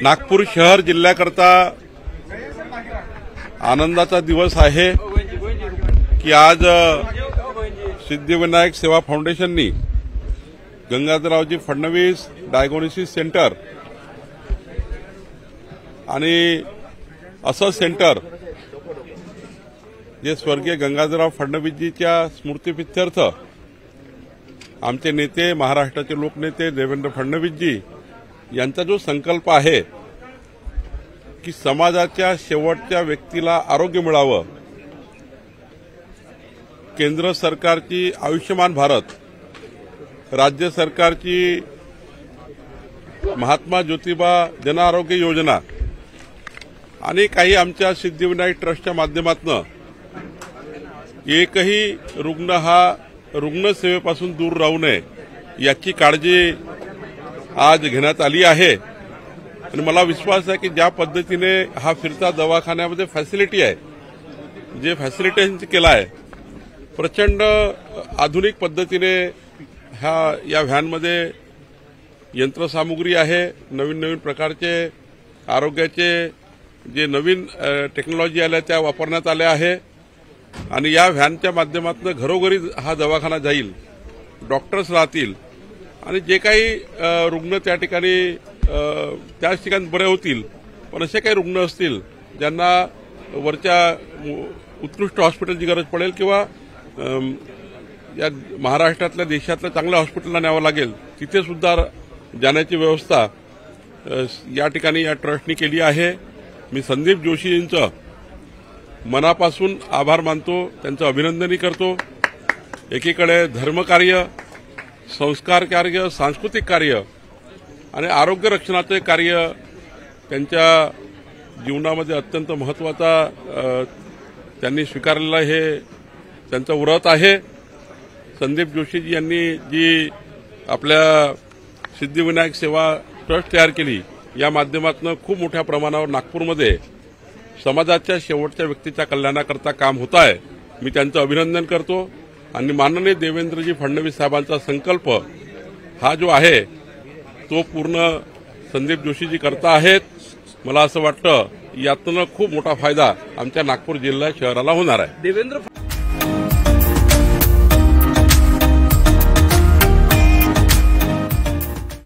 नागपूर शहर जिल्ह्याकरता आनंदाचा दिवस आहे की आज सिद्धिविनायक सेवा फाउंडेशननी गंगाधररावजी फडणवीस डायग्नोसिस सेंटर आणि असं सेंटर जे स्वर्गीय गंगाधरराव फडणवीसजीच्या स्मृतिप्रित्यर्थ आमचे नेते महाराष्ट्राचे लोकनेते देवेंद्र फडणवीसजी यांचा जो संकल्प आहे की समाजाच्या शेवटच्या व्यक्तीला आरोग्य मिळावं, केंद्र सरकारची आयुष्यमान भारत, राज्य सरकारची महात्मा ज्योतिबा जन आरोग्य योजना आणि काही आमच्या सिद्धिविनायक ट्रस्टच्या माध्यमातून एकही रुग्ण हा रुग्णसेवेपासून दूर राहू नये याची काळजी आज घेण्यात आली आहे। आणि मला विश्वास आहे की ज्या पद्धतीने हा फिरता दवाखान्यामध्ये फॅसिलिटी आहे, जे फॅसिलिटेशन केलं आहे, प्रचंड आधुनिक पद्धतीने या व्हॅनमध्ये यंत्रसामुग्री आहे, नवीन नवीन प्रकारचे आरोग्याचे जे नवीन टेक्नॉलॉजी आल्या त्या वापरण्यात आल्या आहे आणि या व्हॅनच्या माध्यमातून घरोघरी हा दवाखाना जाईल, डॉक्टर्स राहतील आणि जे काही रुग्ण त्या ठिकाणी त्याच ठिकाणी बरे होतील, पण असे काही रुग्ण असतील ज्यांना वरच्या उत्कृष्ट हॉस्पिटलची गरज पडेल किंवा या महाराष्ट्रातल्या देशातल्या चांगल्या हॉस्पिटलला न्यावं लागेल, तिथे सुद्धा जाण्याची व्यवस्था या ठिकाणी या ट्रस्टनी केली आहे। मी संदीप जोशींचं मनापासून आभार मानतो, त्यांचं अभिनंदनही करतो। एकीकडे धर्मकार्य, संस्कार कार्य, सांस्कृतिक कार्य आणि आरोग्य रक्षणाचे कार्य त्यांच्या जीवनामध्ये अत्यंत महत्त्वाचा त्यांनी स्वीकारलेला हे त्यांचं व्रत आहे। संदीप जोशीजी यांनी जी आपल्या सिद्धिविनायक सेवा ट्रस्ट तयार केली, या माध्यमातून खूप मोठ्या प्रमाणावर नागपूरमध्ये समाजाच्या शेवटच्या व्यक्तीच्या कल्याणाकरता काम होत आहे। मी त्यांचं अभिनंदन करतो आणि माननीय देवेंद्रजी फडणवीस साहेबांचा संकल्प हा जो आहे तो पूर्ण संदीप जोशीजी करता आहेत। मला असं वाटतं यातून खूप मोठा फायदा आमच्या नागपूर जिल्हा शहराला होणार आहे।